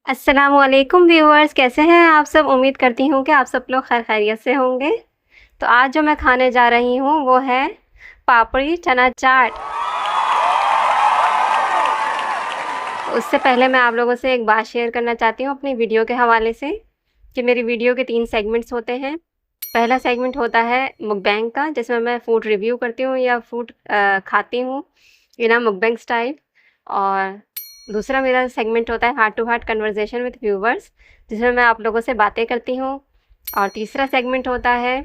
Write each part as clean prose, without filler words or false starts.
अस्सलामुअलैकुम व्यूअर्स, कैसे हैं आप सब? उम्मीद करती हूँ कि आप सब लोग खैर खैरियत से होंगे। तो आज जो मैं खाने जा रही हूँ वो है पापड़ी चना चाट। उससे पहले मैं आप लोगों से एक बात शेयर करना चाहती हूँ अपनी वीडियो के हवाले से कि मेरी वीडियो के 3 सेगमेंट्स होते हैं। पहला सेगमेंट होता है मुकबैंग का, जिसमें मैं फूड रिव्यू करती हूँ या फूड खाती हूँ इन अ मुकबैंग स्टाइल। और दूसरा मेरा सेगमेंट होता है heart to heart conversation with viewers, जिसमें मैं आप लोगों से बातें करती हूँ। और तीसरा सेगमेंट होता है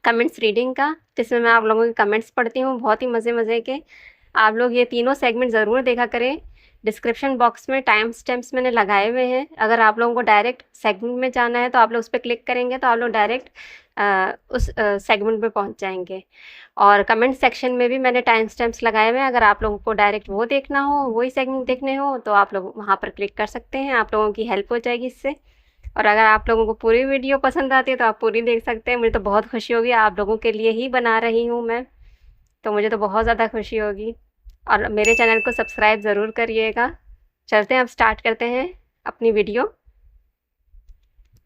कमेंट्स रीडिंग का, जिसमें मैं आप लोगों के कमेंट्स पढ़ती हूँ, बहुत ही मज़े-मज़े के। आप लोग ये तीनों सेगमेंट ज़रूर देखा करें। डिस्क्रिप्शन बॉक्स में टाइम स्टैम्प्स मैंने लगाए हुए हैं। अगर आप लोगों को डायरेक्ट सेगमेंट में जाना है तो आप लोग उस पे क्लिक करेंगे तो आप लोग डायरेक्ट उस सेगमेंट पे पहुँच जाएँगे। और कमेंट सेक्शन में भी मैंने टाइम स्टैम्प्स लगाए हुए हैं। अगर आप लोगों को डायरेक्ट वो देखना हो, वही सेगमेंट देखने हो, तो आप लोग वहाँ पर क्लिक कर सकते हैं। आप लोगों की हेल्प हो जाएगी इससे। और अगर आप लोगों को पूरी वीडियो पसंद आती है तो आप पूरी देख सकते हैं। मुझे तो बहुत खुशी होगी, आप लोगों के लिए ही बना रही हूँ मैं, तो मुझे तो बहुत ज़्यादा खुशी होगी। और मेरे चैनल को सब्सक्राइब ज़रूर करिएगा। चलते हैं, अब स्टार्ट करते हैं अपनी वीडियो।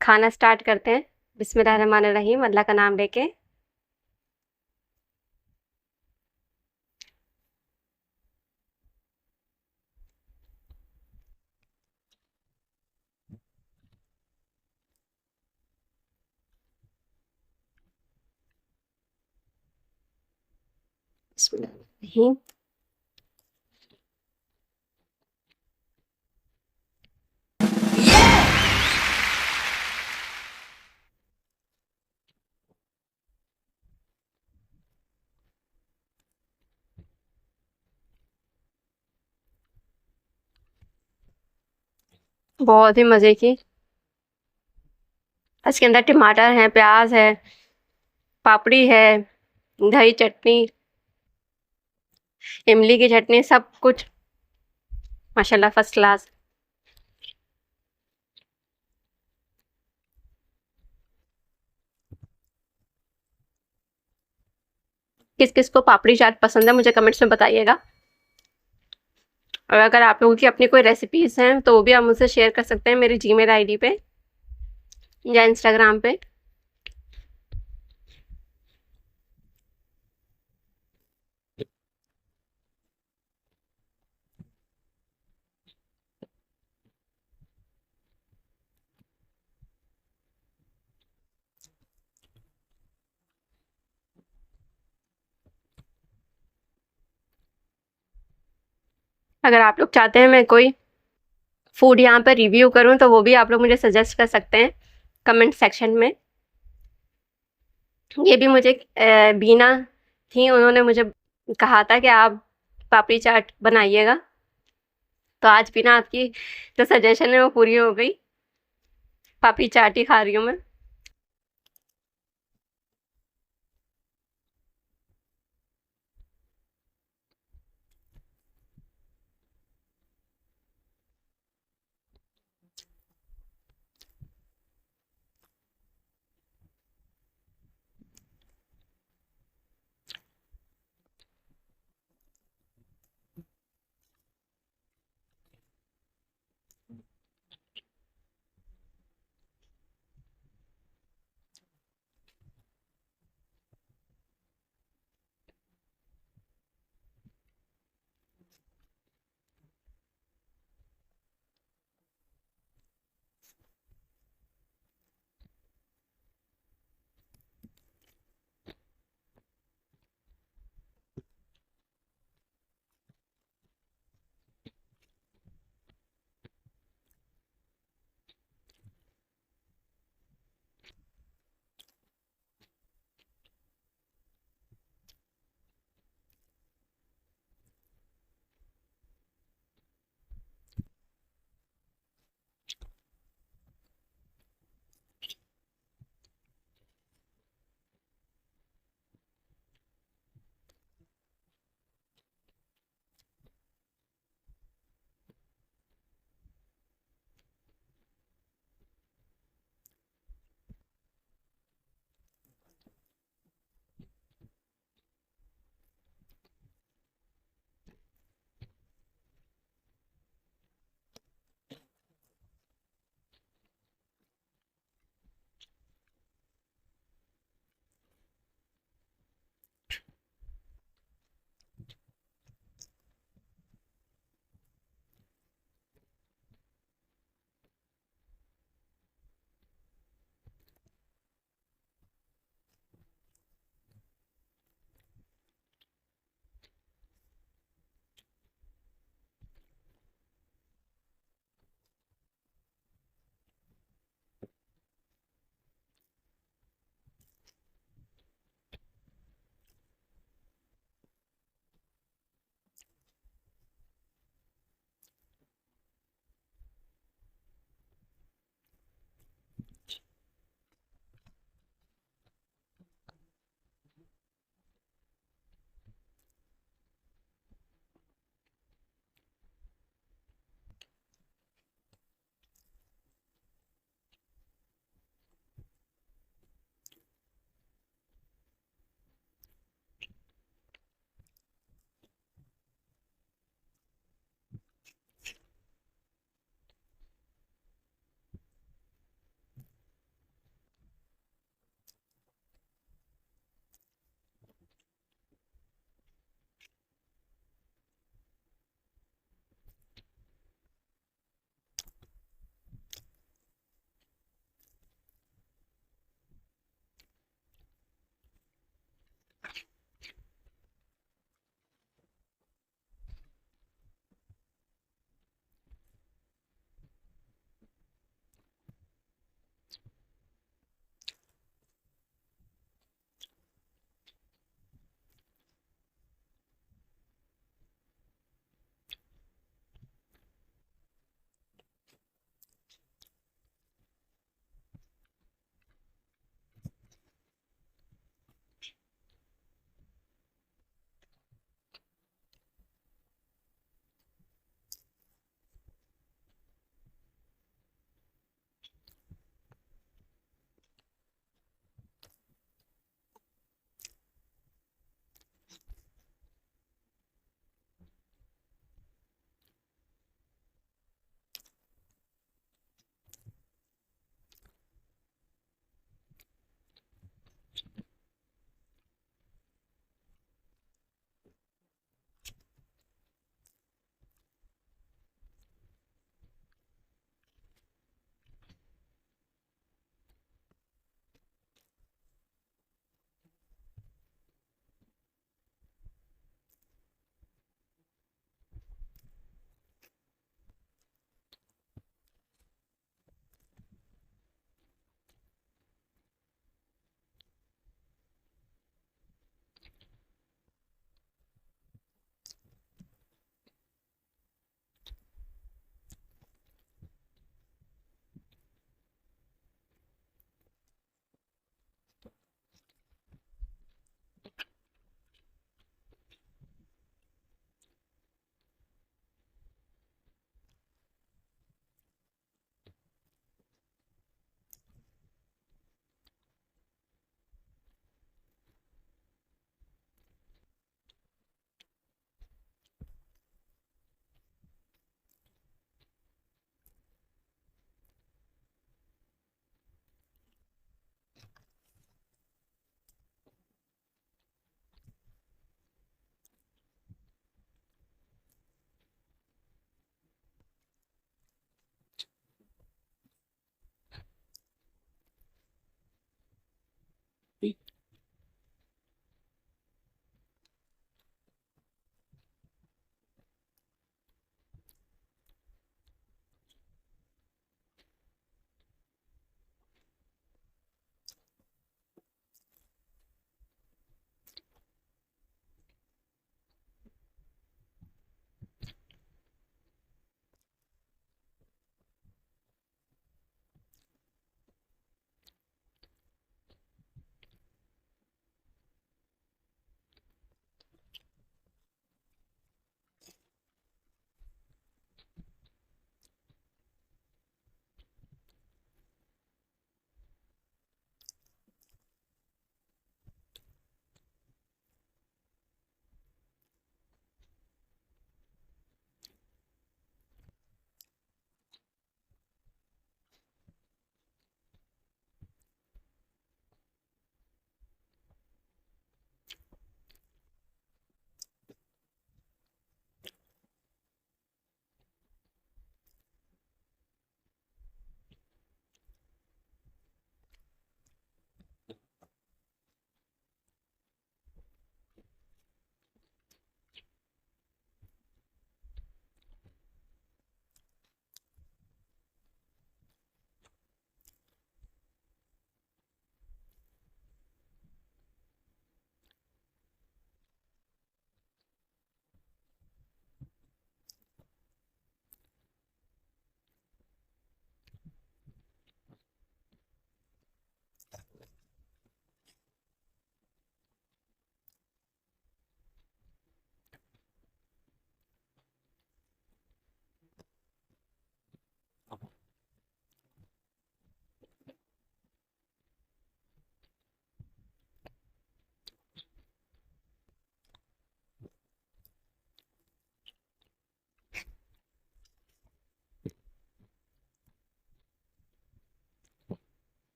खाना स्टार्ट करते हैं। बिस्मिल्लाहिर्रहमानिर्रहीम, अल्लाह का नाम लेके। बिस्मिल्लाहिर्रहमानिर्रहीम। बहुत ही मज़े की। इसके अंदर टमाटर है, प्याज है, पापड़ी है, दही चटनी, इमली की चटनी, सब कुछ माशाल्लाह फर्स्ट क्लास। किस किस को पापड़ी चाट पसंद है मुझे कमेंट्स में बताइएगा। और अगर आप लोगों की अपनी कोई रेसिपीज़ हैं तो वो भी आप मुझसे शेयर कर सकते हैं मेरी जीमेल आईडी पे या इंस्टाग्राम पे। अगर आप लोग चाहते हैं मैं कोई फूड यहाँ पर रिव्यू करूँ तो वो भी आप लोग मुझे सजेस्ट कर सकते हैं कमेंट सेक्शन में। ये भी मुझे बीना थी, उन्होंने मुझे कहा था कि आप पापड़ी चाट बनाइएगा, तो आज बीना आपकी जो सजेशन है वो पूरी हो गई। पापड़ी चाट ही खा रही हूँ मैं।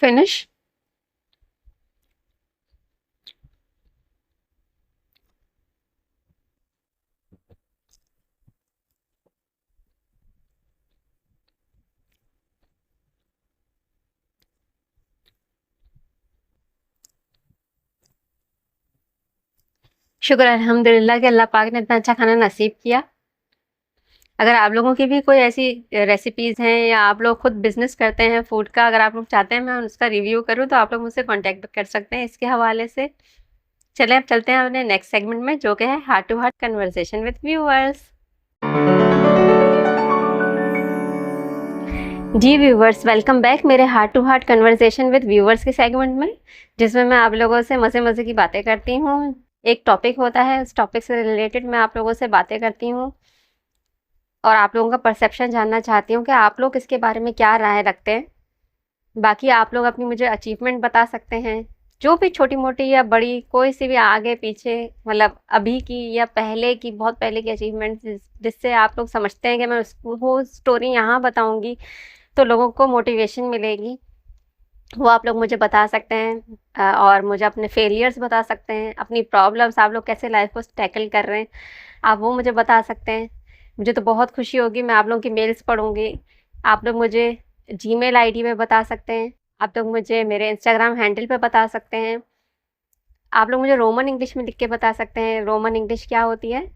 फिनिश। शुक्र अल्हम्दुलिल्लाह कि अल्लाह पाक ने इतना अच्छा खाना नसीब किया। अगर आप लोगों की भी कोई ऐसी रेसिपीज़ हैं या आप लोग खुद बिज़नेस करते हैं फूड का, अगर आप लोग चाहते हैं मैं उसका रिव्यू करूँ तो आप लोग मुझसे कॉन्टैक्ट कर सकते हैं इसके हवाले से। चलें अब चलते हैं अपने नेक्स्ट सेगमेंट में, जो कि है heart to heart conversation with viewers. जी व्यूअर्स, वेलकम बैक मेरे heart to heart conversation with viewers के सेगमेंट में, जिसमें मैं आप लोगों से मज़े-मज़े की बातें करती हूँ। एक टॉपिक होता है, उस टॉपिक से रिलेटेड मैं आप लोगों से बातें करती हूँ और आप लोगों का परसेप्शन जानना चाहती हूँ कि आप लोग इसके बारे में क्या राय रखते हैं। बाकी आप लोग अपनी मुझे अचीवमेंट बता सकते हैं, जो भी छोटी-मोटी या बड़ी, कोई सी भी आगे-पीछे, मतलब अभी की या पहले की, बहुत पहले की अचीवमेंट जिससे आप लोग समझते हैं कि मैं उसको वो स्टोरी यहाँ बताऊँगी तो लोगों को मोटिवेशन मिलेगी, वो आप लोग मुझे बता सकते हैं। और मुझे अपने फेलियर्स बता सकते हैं, अपनी प्रॉब्लम्स आप लोग कैसे लाइफ को टैकल कर रहे हैं, आप वो मुझे बता सकते हैं। मुझे तो बहुत खुशी होगी, मैं आप लोगों की मेल्स पढ़ूँगी। आप लोग मुझे जीमेल आईडी पे बता सकते हैं, आप लोग मुझे मेरे इंस्टाग्राम हैंडल पे बता सकते हैं। आप लोग मुझे रोमन इंग्लिश में लिख के बता सकते हैं। रोमन इंग्लिश क्या होती है?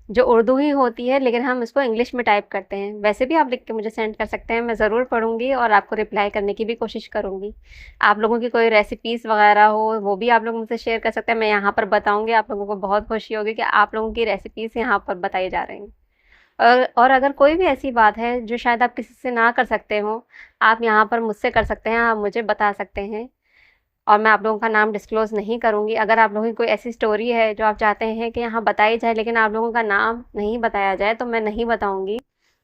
जो उर्दू ही होती है, लेकिन हम इसको इंग्लिश में टाइप करते हैं। वैसे भी आप लिख के मुझे सेंड कर सकते हैं, मैं ज़रूर पढ़ूँगी और आपको रिप्लाई करने की भी कोशिश करूँगी। आप लोगों की कोई रेसिपीज़ वग़ैरह हो, वो भी आप लोग मुझसे शेयर कर सकते हैं, मैं यहाँ पर बताऊँगी। आप लोगों को बहुत खुशी होगी कि आप लोगों की रेसिपीज़ यहाँ पर बताई जा रही हैं। और अगर कोई भी ऐसी बात है जो शायद आप किसी से ना कर सकते हो, आप यहाँ पर मुझसे कर सकते हैं, आप मुझे बता सकते हैं और मैं आप लोगों का नाम डिस्क्लोज़ नहीं करूँगी। अगर आप लोगों की कोई ऐसी स्टोरी है जो आप चाहते हैं कि यहाँ बताई जाए, लेकिन आप लोगों का नाम नहीं बताया जाए, तो मैं नहीं बताऊँगी।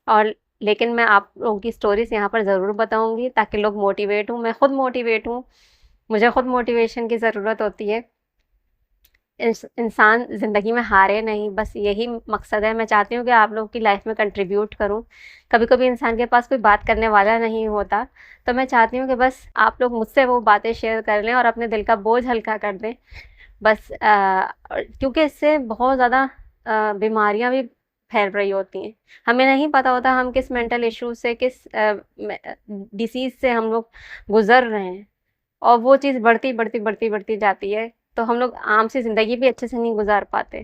और लेकिन मैं आप लोगों की स्टोरीज़ यहाँ पर ज़रूर बताऊँगी ताकि लोग मोटिवेट हों। मैं खुद मोटिवेट हूँ, मुझे खुद मोटिवेशन की ज़रूरत होती है। इंसान ज़िंदगी में हारे नहीं, बस यही मकसद है। मैं चाहती हूँ कि आप लोगों की लाइफ में कंट्रीब्यूट करूँ। कभी-कभी इंसान के पास कोई बात करने वाला नहीं होता, तो मैं चाहती हूँ कि बस आप लोग मुझसे वो बातें शेयर कर लें और अपने दिल का बोझ हल्का कर दें। बस क्योंकि इससे बहुत ज़्यादा बीमारियाँ भी फैल रही होती हैं। हमें नहीं पता होता हम किस मेंटल इश्यू से, किस डिसीज़ से हम लोग गुज़र रहे हैं और वो चीज़ बढ़ती, बढ़ती, बढ़ती, बढ़ती जाती है, तो हम लोग आम सी ज़िंदगी भी अच्छे से नहीं गुज़ार पाते।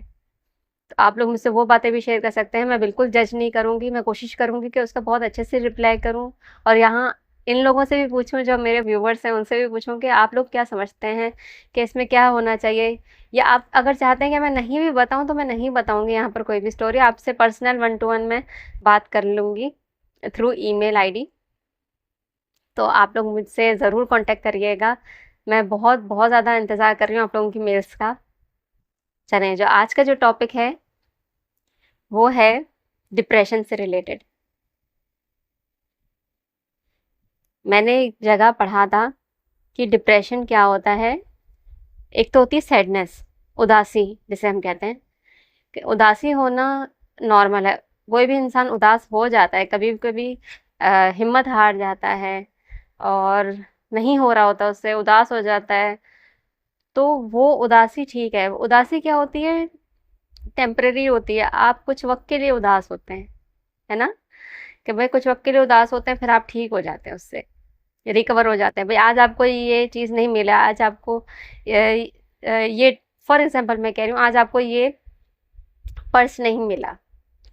तो आप लोग मुझसे वो बातें भी शेयर कर सकते हैं, मैं बिल्कुल जज नहीं करूँगी, मैं कोशिश करूँगी कि उसका बहुत अच्छे से रिप्लाई करूँ और यहाँ इन लोगों से भी पूछूँ जो मेरे व्यूवर्स हैं, उनसे भी पूछूँ कि आप लोग क्या समझते हैं कि इसमें क्या होना चाहिए? या आप अगर चाहते हैं कि मैं नहीं भी बताऊँ, तो मैं नहीं बताऊँगी यहाँ पर कोई भी स्टोरी, आपसे पर्सनल 1 टू 1 में बात कर लूँगी थ्रू ईमेल आईडी। तो आप लोग मुझसे ज़रूर कॉन्टैक्ट करिएगा। मैं बहुत, बहुत ज़्यादा इंतज़ार कर रही हूँ आप लोगों की मेल्स का। चलें, जो आज का जो टॉपिक है, वो है डिप्रेशन से रिलेटेड। मैंने एक जगह पढ़ा था कि डिप्रेशन क्या होता है। एक तो होती है सैडनेस, उदासी जिसे हम कहते हैं, कि उदासी होना नॉर्मल है। कोई भी इंसान उदास हो जाता है, कभी-कभी हिम्मत हार जाता है और नहीं हो रहा होता उससे, उदास हो जाता है। तो वो उदासी ठीक है। उदासी क्या होती है? टेम्परेरी होती है। आप कुछ वक़्त के लिए उदास होते हैं, है ना? कि भाई कुछ वक़्त के लिए उदास होते हैं, फिर आप ठीक हो जाते हैं उससे, रिकवर हो जाते हैं। भाई आज आपको ये चीज़ नहीं मिला, आज आपको ये फॉर एग्ज़ाम्पल मैं कह रही हूँ, आज आपको ये पर्स नहीं मिला,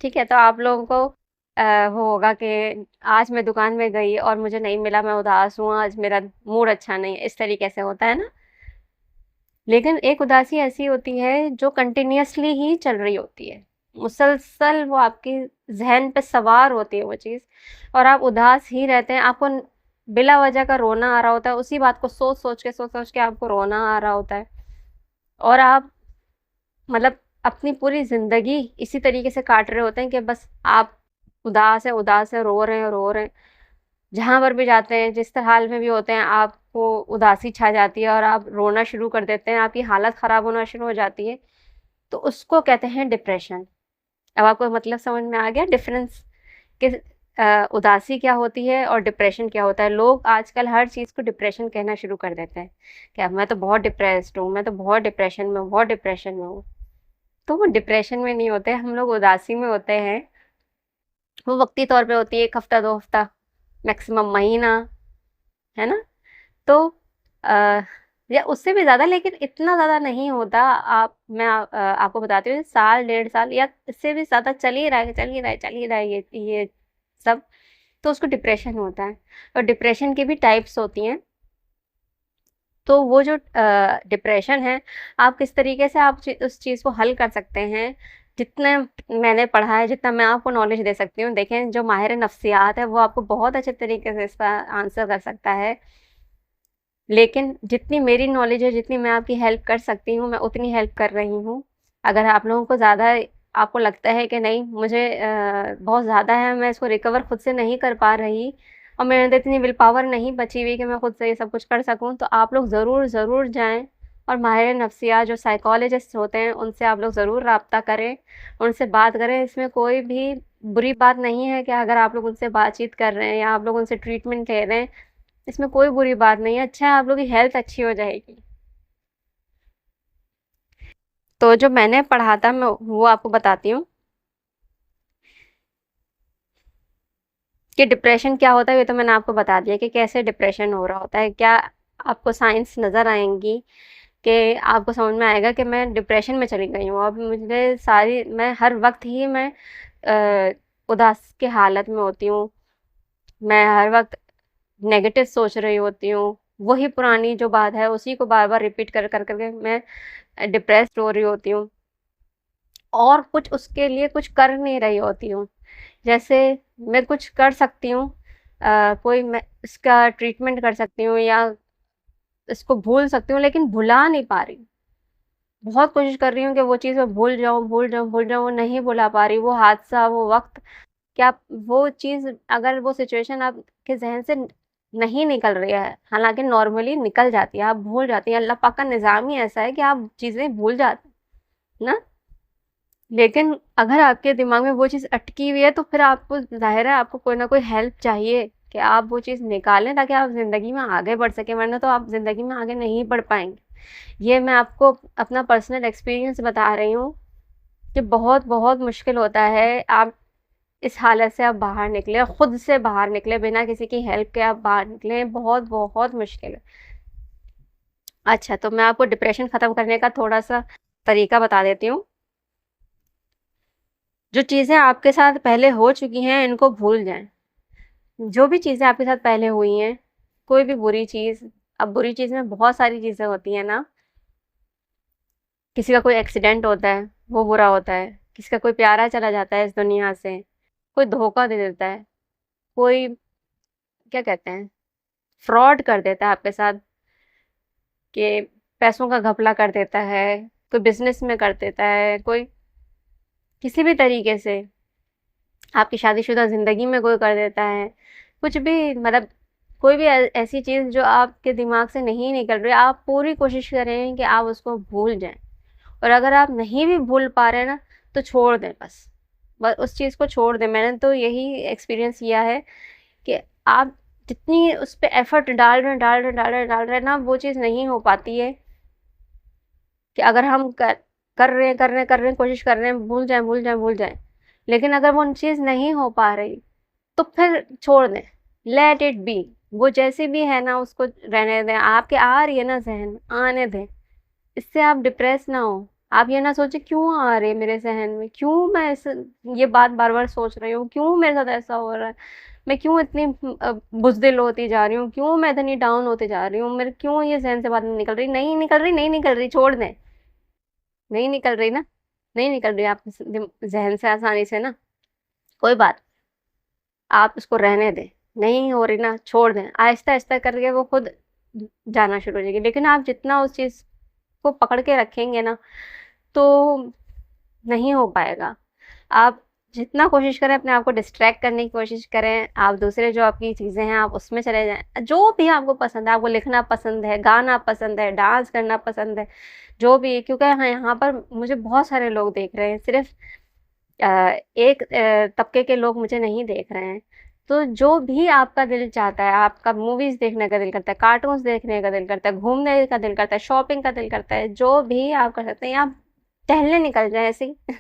ठीक है? तो आप लोगों को वो होगा कि आज मैं दुकान में गई और मुझे नहीं मिला, मैं उदास हूँ, आज मेरा मूड अच्छा नहीं है, इस तरीके से होता है ना? लेकिन एक उदासी ऐसी होती है जो कंटिन्यूअसली ही चल रही होती है। मुसलसल वो आपकी ज़हन पे सवार होती है वो चीज़ और आप उदास ही रहते हैं। आपको बिला वजह का रोना आ रहा होता है, उसी बात को सोच-सोच के आपको रोना आ रहा होता है और आप मतलब अपनी पूरी ज़िंदगी इसी तरीके से काट रहे होते हैं कि बस आप उदास हैं, रो रहे हैं। जहाँ पर भी जाते हैं, जिस हाल में भी होते हैं, आपको उदासी छा जाती है और आप रोना शुरू कर देते हैं, आपकी हालत ख़राब होना शुरू हो जाती है, तो उसको कहते हैं डिप्रेशन। अब आपको मतलब समझ में आ गया डिफ़रेंस? कि उदासी क्या होती है और डिप्रेशन क्या होता है। लोग आजकल हर चीज़ को डिप्रेशन कहना शुरू कर देते हैं कि अब मैं तो बहुत डिप्रेस्ड हूँ, मैं तो बहुत डिप्रेशन में हूँ, बहुत डिप्रेशन में हूँ। तो वो डिप्रेशन में नहीं होते, हम लोग उदासी में होते हैं। वो वक्ती तौर पे होती है, 1 हफ्ता 2 हफ्ता, मैक्सिमम महीना, है ना? तो अ, या उससे भी ज़्यादा, लेकिन इतना ज़्यादा नहीं होता। आपको बताती हूँ, साल 1.5 साल या इससे भी ज़्यादा चल ही रहा है, चल ही रहा है, चल ही रहा है ये सब, तो उसको डिप्रेशन होता है। और डिप्रेशन की भी टाइप्स होती हैं। तो वो जो डिप्रेशन है, आप किस तरीके से आप उस चीज़ को हल कर सकते हैं, जितना मैंने पढ़ा है, जितना मैं आपको नॉलेज दे सकती हूँ। देखें, जो माहिर नफ्सियात है वो आपको बहुत अच्छे तरीके से इसका आंसर कर सकता है। लेकिन जितनी मेरी नॉलेज है, जितनी मैं आपकी हेल्प कर सकती हूँ, मैं उतनी हेल्प कर रही हूँ। अगर आप लोगों को ज़्यादा, आपको लगता है कि नहीं मुझे बहुत ज़्यादा है, मैं इसको रिकवर खुद से नहीं कर पा रही और मेरे अंदर इतनी विल पावर नहीं बची हुई कि मैं खुद से ये सब कुछ कर सकूँ, तो आप लोग ज़रूर ज़रूर जाएं और माहिर नफ्सियात जो साइकोलॉजिस्ट होते हैं उनसे आप लोग ज़रूर राब्ता करें, उनसे बात करें। इसमें कोई भी बुरी बात नहीं है कि अगर आप लोग उनसे बातचीत कर रहे हैं या आप लोग उनसे ट्रीटमेंट ले रहे हैं, इसमें कोई बुरी बात नहीं है। अच्छा है, आप लोग की हेल्थ अच्छी हो जाएगी। तो जो मैंने पढ़ा था, मैं वो आपको बताती हूँ कि डिप्रेशन क्या होता है। ये तो मैंने आपको बता दिया कि कैसे डिप्रेशन हो रहा होता है। क्या आपको साइंस नज़र आएंगी कि आपको समझ में आएगा कि मैं डिप्रेशन में चली गई हूँ। अब मुझे मैं हर वक्त ही मैं उदास की हालत में होती हूँ। मैं हर वक्त नेगेटिव सोच रही होती हूँ। वही पुरानी जो बात है उसी को बार बार रिपीट कर कर करके मैं डिप्रेस्ड हो रही होती हूँ और कुछ उसके लिए कुछ कर नहीं रही होती हूँ। जैसे मैं कुछ कर सकती हूँ, कोई मैं इसका ट्रीटमेंट कर सकती हूँ या इसको भूल सकती हूँ, लेकिन भुला नहीं पा रही। बहुत कोशिश कर रही हूँ कि वो चीज़ मैं भूल जाऊँ, भूल जाऊँ, भूल जाऊँ, वो नहीं भुला पा रही। वो हादसा, वो वक़्त, क्या वो चीज़, अगर वो सिचुएशन आपके ज़हन से नहीं निकल रही है, हालाँकि नॉर्मली निकल जाती है, आप भूल जाती हैं। अल्लाह पाक का निज़ाम ही ऐसा है कि आप चीज़ें भूल जाते हैं ना? लेकिन अगर आपके दिमाग में वो चीज़ अटकी हुई है, तो फिर आपको ज़ाहिर है आपको कोई ना कोई हेल्प चाहिए कि आप वो चीज़ निकालें ताकि आप ज़िंदगी में आगे बढ़ सकें, वरना तो आप ज़िंदगी में आगे नहीं बढ़ पाएँगे। ये मैं आपको अपना पर्सनल एक्सपीरियंस बता रही हूँ कि बहुत बहुत मुश्किल होता है। आप इस हालत से आप बाहर निकले, खुद से बाहर निकले, बिना किसी की हेल्प के आप बाहर निकले, बहुत बहुत मुश्किल है। अच्छा, तो मैं आपको डिप्रेशन ख़त्म करने का थोड़ा सा तरीका बता देती हूँ। जो चीज़ें आपके साथ पहले हो चुकी हैं, इनको भूल जाएं। जो भी चीज़ें आपके साथ पहले हुई हैं, कोई भी बुरी चीज़, अब बुरी चीज़ में बहुत सारी चीज़ें होती हैं ना। किसी का कोई एक्सीडेंट होता है, वो बुरा होता है। किसी का कोई प्यारा चला जाता है इस दुनिया से, कोई धोखा दे देता है, कोई क्या कहते हैं, फ्रॉड कर देता है आपके साथ, कि पैसों का घपला कर देता है, कोई बिजनेस में कर देता है, कोई किसी भी तरीके से आपकी शादीशुदा ज़िंदगी में कोई कर देता है। कुछ भी, मतलब कोई भी ऐसी चीज़ जो आपके दिमाग से नहीं निकल रही, आप पूरी कोशिश करें कि आप उसको भूल जाएं। और अगर आप नहीं भी भूल पा रहे हैं ना, तो छोड़ दें, बस उस चीज़ को छोड़ दें। मैंने तो यही एक्सपीरियंस किया है कि आप जितनी उस पर एफर्ट डाल रहे हैं ना, वो चीज़ नहीं हो पाती है। कि अगर हम कर रहे हैं, कोशिश कर रहे हैं, भूल जाएं, भूल जाएं, भूल जाएं, लेकिन अगर वो चीज़ नहीं हो पा रही, तो फिर छोड़ दें, लेट इट बी। वो जैसी भी है ना, उसको रहने दें। आपके आ रही है ना ज़हन, आने दें। इससे आप डिप्रेस ना हो। आप ये ना सोचें क्यों आ रही है मेरे ज़हन में, क्यों मैं ये बात बार-बार सोच रही हूँ, क्यों मेरे साथ ऐसा हो रहा है, मैं क्यों इतनी बुज़दिल होती जा रही हूँ, क्यों मैं इतनी डाउन होते जा रही हूँ, मेरे क्यों ये ज़हन से बात नहीं निकल रही, नहीं निकल रही, नहीं निकल रही, छोड़ दें। नहीं निकल रही ना, नहीं निकल रही आपके ज़हन से आसानी से ना, कोई बात, आप उसको रहने दें। नहीं हो रही ना, छोड़ दें। आहिस्ता-आहिस्ता करके वो खुद जाना शुरू हो जाएगी। लेकिन आप जितना उस चीज़ को पकड़ के रखेंगे ना, तो नहीं हो पाएगा। आप जितना कोशिश करें, अपने आप को डिस्ट्रैक्ट करने की कोशिश करें। आप दूसरे जो आपकी चीज़ें हैं, आप उसमें चले जाएँ। जो भी आपको पसंद है, आपको लिखना पसंद है, गाना पसंद है, डांस करना पसंद है, जो भी, क्योंकि हाँ, यहाँ पर मुझे बहुत सारे लोग देख रहे हैं। सिर्फ़ एक तबके के लोग मुझे नहीं देख रहे हैं। तो जो भी आपका दिल चाहता है, आपका मूवीज़ देखने का दिल करता है, कार्टून्स देखने का दिल करता है, घूमने का दिल करता है, शॉपिंग का दिल करता है, जो भी आप कर सकते हैं, आप टहलने निकल जाएँ ऐसे ही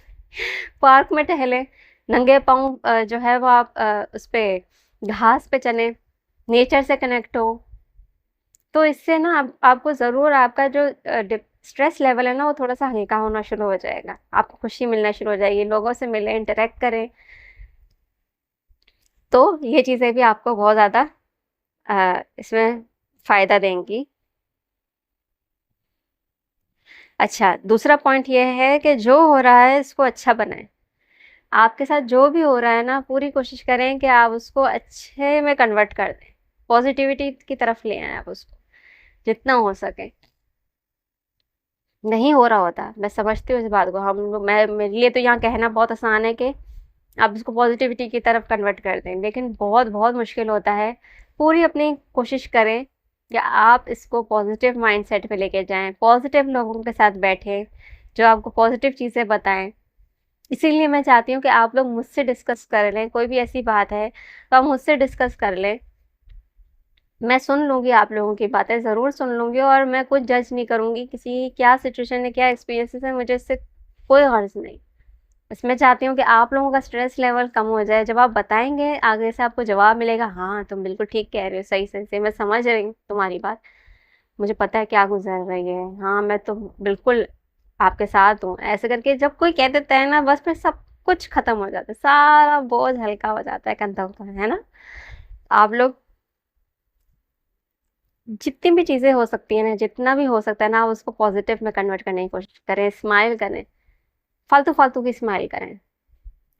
पार्क में टहलें, नंगे पाँव जो है वो आप उस पे घास पे चलें, नेचर से कनेक्ट हो। तो इससे ना आपको ज़रूर आपका जो स्ट्रेस लेवल है ना वो थोड़ा-सा हल्का होना शुरू हो जाएगा। आपको खुशी मिलना शुरू हो जाएगी, लोगों से मिलें, इंटरैक्ट करें। तो ये चीज़ें भी आपको बहुत ज़्यादा इसमें फ़ायदा देंगी। अच्छा, दूसरा पॉइंट ये है कि जो हो रहा है इसको अच्छा बनाएँ। आपके साथ जो भी हो रहा है ना, पूरी कोशिश करें कि आप उसको अच्छे में कन्वर्ट कर दें। पॉज़िटिविटी की तरफ ले आएँ आप उसको, जितना हो सके। नहीं हो रहा होता, मैं समझती हूँ इस बात को। हम लोग मैं मेरे लिए तो यहाँ कहना बहुत आसान है कि आप इसको पॉज़िटिविटी की तरफ कन्वर्ट कर दें, लेकिन बहुत-बहुत मुश्किल होता है। पूरी अपनी कोशिश करें कि आप इसको पॉज़िटिव माइंडसेट पे लेके जाएँ, पॉज़िटिव लोगों के साथ बैठें, जो आपको पॉज़िटिव चीज़ें बताएँ। इसीलिए मैं चाहती हूँ कि आप लोग मुझसे डिस्कस कर लें, कोई भी ऐसी बात है, तो आप मुझसे डिस्कस कर लें। मैं सुन लूँगी आप लोगों की बातें, ज़रूर सुन लूँगी और मैं कुछ जज नहीं करूँगी, किसी क्या सिचुएशन है, क्या एक्सपीरियंसेस है, मुझे इससे कोई गर्ज़ नहीं। बस मैं चाहती हूँ कि आप लोगों का स्ट्रेस लेवल कम हो जाए। जब आप बताएँगे, आगे से आपको जवाब मिलेगा, हाँ, तुम बिल्कुल ठीक कह रहे हो, सही-सही मैं समझ रही हूँ तुम्हारी बात। मुझे पता है क्या गुज़र रही है। हाँ, मैं तो बिल्कुल आपके साथ हूँ। ऐसे करके जब कोई कह देता है ना, बस फिर सब कुछ खत्म हो जाता है, सारा बोझ हल्का हो जाता है कंधों का, है ना? आप लोग जितनी भी चीज़ें हो सकती हैं ना, जितना भी हो सकता है ना, आप उसको पॉज़िटिव में कन्वर्ट करने की कोशिश करें, स्माइल करें, फालतू-फालतू की स्माइल करें।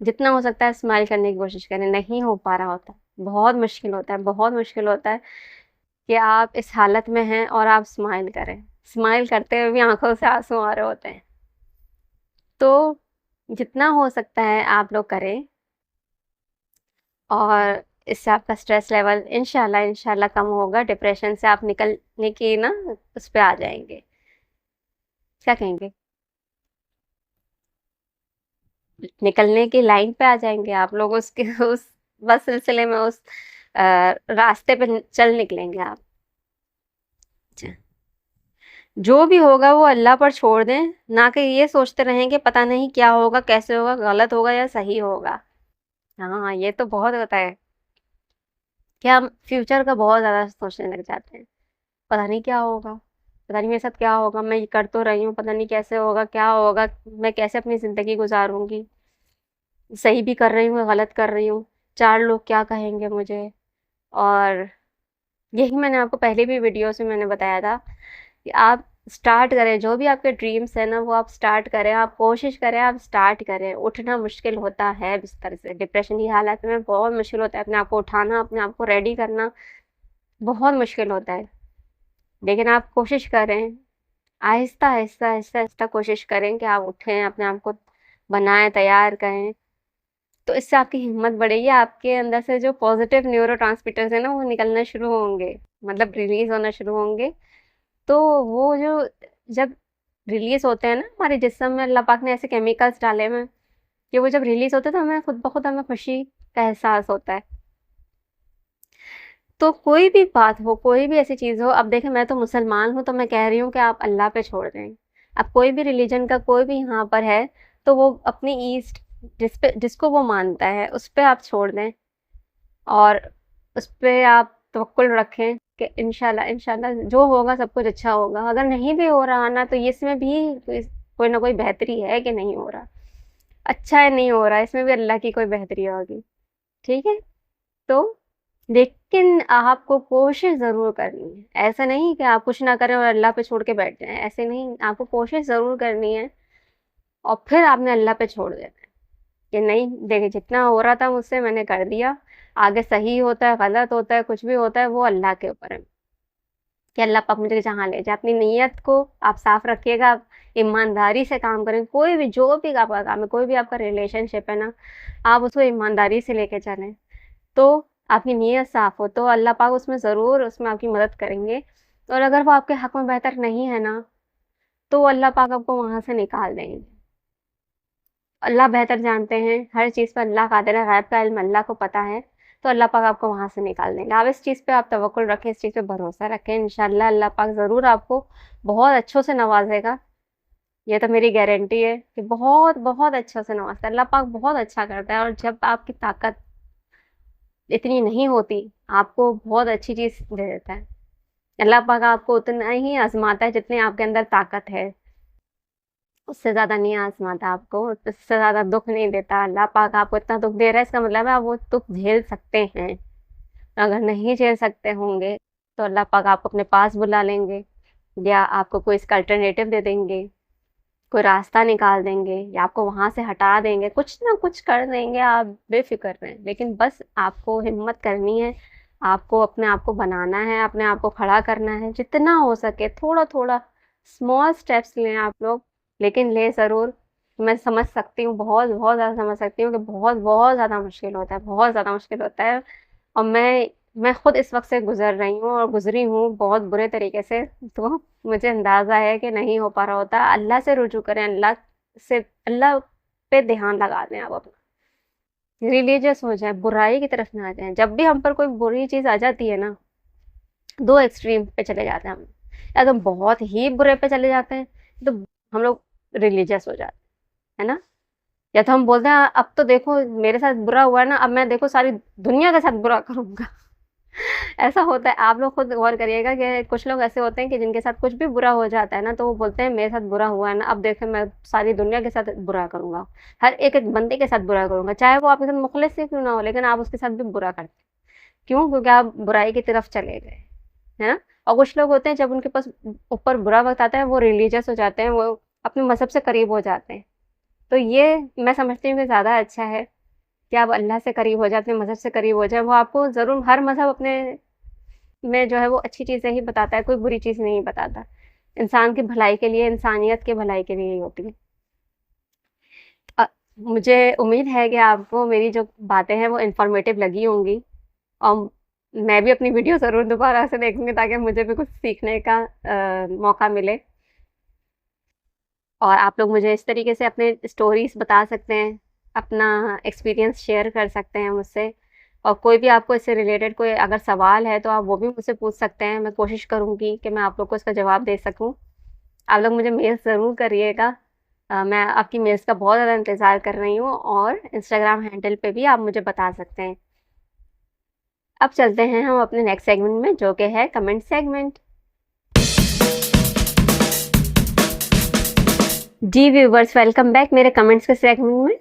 जितना हो सकता है स्माइल करने की कोशिश करें, नहीं हो पा रहा होता, बहुत मुश्किल होता है, बहुत मुश्किल होता है कि आप इस हालत में हैं और आप स्माइल करें। स्माइल करते हुए भी आँखों से आँसू आ रहे होते हैं। तो जितना हो सकता है आप लोग करें और इससे आपका स्ट्रेस लेवल इंशाल्लाह इंशाल्लाह कम होगा, डिप्रेशन से आप निकलने की ना उस पे आ जाएँगे। क्या कहेंगे? निकलने की लाइन पे आ जाएँगे आप लोग उसके उस बस सिलसिले में उस रास्ते पे चल निकलेंगे आप। अच्छा। जो भी होगा वो अल्लाह पर छोड़ दें, ना कि ये सोचते रहें कि पता नहीं क्या होगा, कैसे होगा, गलत होगा या सही होगा। हाँ, ये तो बहुत होता है कि हम फ्यूचर का बहुत ज़्यादा सोचने लग जाते हैं। पता नहीं क्या होगा, पता नहीं मेरे साथ क्या होगा, मैं ये कर तो रही हूँ, पता नहीं कैसे होगा, क्या होगा, मैं कैसे अपनी ज़िंदगी गुज़ारूँगी, सही भी कर रही हूँ या गलत कर रही हूँ, 4 लोग क्या कहेंगे मुझे। और यही मैंने आपको पहले भी वीडियोज़ में मैंने बताया था कि आप स्टार्ट करें, जो भी आपके ड्रीम्स हैं ना वो आप स्टार्ट करें, आप कोशिश करें, आप स्टार्ट करें। उठना मुश्किल होता है बिस्तर से, डिप्रेशन की हालत में बहुत मुश्किल होता है अपने आप को उठाना, अपने आप को रेडी करना, बहुत मुश्किल होता है। लेकिन आप कोशिश करें, आहिस्ता, आहिस्ता, आहिस्ता, आहिस्ता कोशिश करें कि आप उठें, अपने आप को बनाएँ, तैयार करें। तो इससे आपकी हिम्मत बढ़ेगी, आपके अंदर से जो पॉज़िटिव न्यूरोट्रांसमीटर्स हैं ना वो निकलना शुरू होंगे, मतलब रिलीज़ होना शुरू होंगे। तो वो जो जब रिलीज़ होते हैं ना हमारे जिस्म में अल्लाह पाक ने ऐसे केमिकल्स डाले हुए हैं कि वो जब रिलीज़ होते हैं तो हमें खुद ब खुद हमें खुशी का एहसास होता है। तो कोई भी बात हो, कोई भी ऐसी चीज़ हो, अब देखें मैं तो मुसलमान हूँ तो मैं कह रही हूँ कि आप अल्लाह पे छोड़ दें। अब कोई भी रिलीजन का कोई भी यहाँ पर है तो वो अपनी ईस्ट जिसको वो मानता है उस पे आप छोड़ दें और उस पे आप तवक्कुल रखें कि इंशाल्लाह इंशाल्लाह जो होगा सब कुछ अच्छा होगा। अगर नहीं भी हो रहा ना तो इसमें भी कोई ना कोई बेहतरी है कि नहीं हो रहा। अच्छा है नहीं हो रहा, इसमें भी अल्लाह की कोई बेहतरी होगी। ठीक है? तो लेकिन आपको कोशिश ज़रूर करनी है। ऐसा नहीं कि आप कुछ ना करें और अल्लाह पे छोड़ के बैठ जाएँ, ऐसे नहीं, आपको कोशिश ज़रूर करनी है और फिर आपने अल्लाह पे छोड़ देना है कि नहीं देखिए जितना हो रहा था मुझसे मैंने कर दिया, आगे सही होता है, गलत होता है, कुछ भी होता है वो अल्लाह के ऊपर है कि अल्लाह पाक मुझे जहाँ ले जाए। अपनी नीयत को आप साफ रखिएगा, आप ईमानदारी से काम करें, कोई भी जो भी आपका काम है, कोई भी आपका रिलेशनशिप है ना, आप उसको ईमानदारी से लेके चलें। तो आपकी नीयत साफ़ हो तो अल्लाह पाक उसमें ज़रूर उसमें आपकी मदद करेंगे और अगर वो आपके हक़ में बेहतर नहीं है ना, तो अल्लाह पाक आपको वहाँ से निकाल देंगे। अल्लाह बेहतर जानते हैं, हर चीज़ पे अल्लाह कादिर है, गैब का इल्म अल्लाह को पता है, तो अल्लाह पाक आपको वहाँ से निकाल देंगे। आप इस चीज़ पे आप तवक्कुल रखें, इस चीज़ पे भरोसा रखें, इंशाअल्लाह अल्लाह पाक ज़रूर आपको बहुत अच्छों से नवाज़ेगा। ये तो मेरी गारंटी है कि बहुत, बहुत अच्छे से नवाज़ता है। अल्लाह पाक बहुत अच्छा करता है और जब आपकी ताकत इतनी नहीं होती, आपको बहुत अच्छी चीज़ दे देता है। अल्लाह पाक आपको उतना ही आज़माता है जितनी आपके अंदर ताकत है। उससे ज़्यादा नहीं आज़माता आपको, उससे ज़्यादा दुःख नहीं देता। अल्लाह पाक आपको इतना दुःख दे रहा है, इसका मतलब है आप वो दुःख झेल सकते हैं। अगर नहीं झेल सकते होंगे, तो अल्लाह पाक आपको अपने पास बुला लेंगे या आपको कोई इसका अल्टरनेटिव दे देंगे, कोई रास्ता निकाल देंगे या आपको वहाँ से हटा देंगे, कुछ ना कुछ कर देंगे, आप बेफ़िक्र रहें। लेकिन बस आपको हिम्मत करनी है, आपको अपने आप को बनाना है, अपने आप को खड़ा करना है, जितना हो सके थोड़ा-थोड़ा स्मॉल स्टेप्स लें आप लोग, लेकिन लें ज़रूर। मैं समझ सकती हूँ, बहुत ज़्यादा समझ सकती हूँ कि बहुत ज़्यादा मुश्किल होता है, बहुत ज़्यादा मुश्किल होता है और मैं खुद इस वक़्त से गुज़र रही हूँ और गुज़री हूँ बहुत बुरे तरीके से, तो मुझे अंदाज़ा है कि नहीं हो पा रहा होता। अल्लाह से रुजू करें, से अल्लाह पे ध्यान लगा दें आप अपना। रिलीजियस हो जाएँ, बुराई की तरफ ना जाएँ। जब भी हम पर कोई बुरी चीज़ आ जाती है ना, 2 एक्सट्रीम पे चले जाते हैं हम। या तो बहुत ही बुरे पे चले जाते हैं, तो हम लोग रिलीजियस हो जाते हैं, है ना? या तो हम बोलते हैं अब तो देखो मेरे साथ बुरा हुआ है ना, अब मैं देखो सारी दुनिया के साथ बुरा करूँगा। ऐसा होता है, आप लोग खुद गौर करिएगा कि कुछ लोग ऐसे होते हैं कि जिनके साथ कुछ भी बुरा हो जाता है ना, तो वो बोलते हैं मेरे साथ बुरा हुआ है ना, अब देखो मैं सारी दुनिया के साथ बुरा करूँगा। हर एक-एक बंदे के साथ बुरा करूँगा, चाहे वो आपके साथ मुखलिस ही क्यों ना हो, लेकिन आप उसके साथ भी बुरा करते हैं। क्यों? क्योंकि आप बुराई की तरफ चले गए, है ना? और कुछ लोग होते हैं जब उनके पास ऊपर बुरा वक़्त आता है, वो रिलीजियस हो जाते हैं, वो अपने मज़हब से करीब हो जाते हैं। तो ये मैं समझती हूँ कि ज़्यादा अच्छा है कि आप अल्लाह से करीब हो जाएँ, अपने मज़हब से करीब हो जाएँ। वो आपको ज़रूर हर मज़हब अपने में जो है वो अच्छी चीज़ें ही बताता है, कोई बुरी चीज़ नहीं बताता। इंसान की भलाई के लिए, इंसानियत की भलाई के लिए ही होती है। अ, मुझे उम्मीद है कि आपको मेरी जो बातें हैं वो इन्फॉर्मेटिव लगी होंगी और मैं भी अपनी वीडियो ज़रूर दोबारा से देखूँगी ताकि मुझे भी कुछ सीखने का मौका मिले। और आप लोग मुझे इस तरीके से अपने स्टोरीज़ बता सकते हैं, अपना एक्सपीरियंस शेयर कर सकते हैं मुझसे और कोई भी आपको इससे रिलेटेड कोई अगर सवाल है तो आप वो भी मुझसे पूछ सकते हैं। मैं कोशिश करूँगी कि मैं आप लोग को इसका जवाब दे सकूँ। आप लोग मुझे मेल ज़रूर करिएगा। मैं आपकी मेल्स का बहुत ज़्यादा इंतज़ार कर रही हूँ और इंस्टाग्राम हैंडल पे भी आप मुझे बता सकते हैं। अब चलते हैं हम अपने नेक्स्ट सेगमेंट में जो कि है कमेंट सेगमेंट। जी व्यूवर्स, वेलकम बैक मेरे कमेंट्स के सेगमेंट में,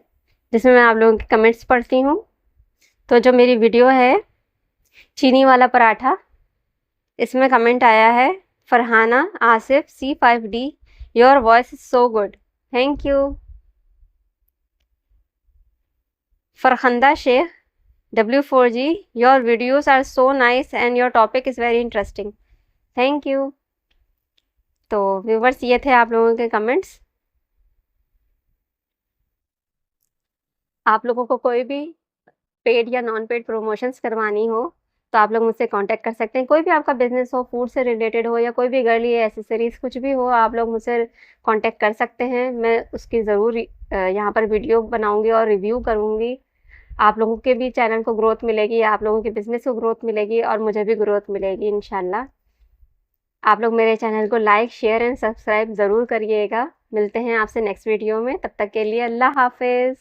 जिसमें मैं आप लोगों के कमेंट्स पढ़ती हूँ। तो जो मेरी वीडियो है चीनी वाला पराठा, इसमें कमेंट आया है Farhana Asif C5D, your voice is so good, thank you. Farkhanda Shaikh W4G, your videos are so nice and your topic is very interesting, thank you. तो व्यूवर्स, ये थे आप लोगों के कमेंट्स। आप लोगों को कोई भी पेड या नॉन पेड प्रमोशंस करवानी हो तो आप लोग मुझसे कांटेक्ट कर सकते हैं। कोई भी आपका बिजनेस हो, फूड से रिलेटेड हो या कोई भी गर्ली एसेसरीज कुछ भी हो, आप लोग मुझसे कांटेक्ट कर सकते हैं। मैं उसकी ज़रूर यहाँ पर वीडियो बनाऊंगी और रिव्यू करूँगी। आप लोगों के भी चैनल को ग्रोथ मिलेगी, आप लोगों के बिजनेस को ग्रोथ मिलेगी और मुझे भी ग्रोथ मिलेगी इंशाल्लाह। आप लोग मेरे चैनल को लाइक, शेयर एंड सब्सक्राइब ज़रूर करिएगा। मिलते हैं आपसे नेक्स्ट वीडियो में, तब तक के लिए अल्लाह हाफिज़।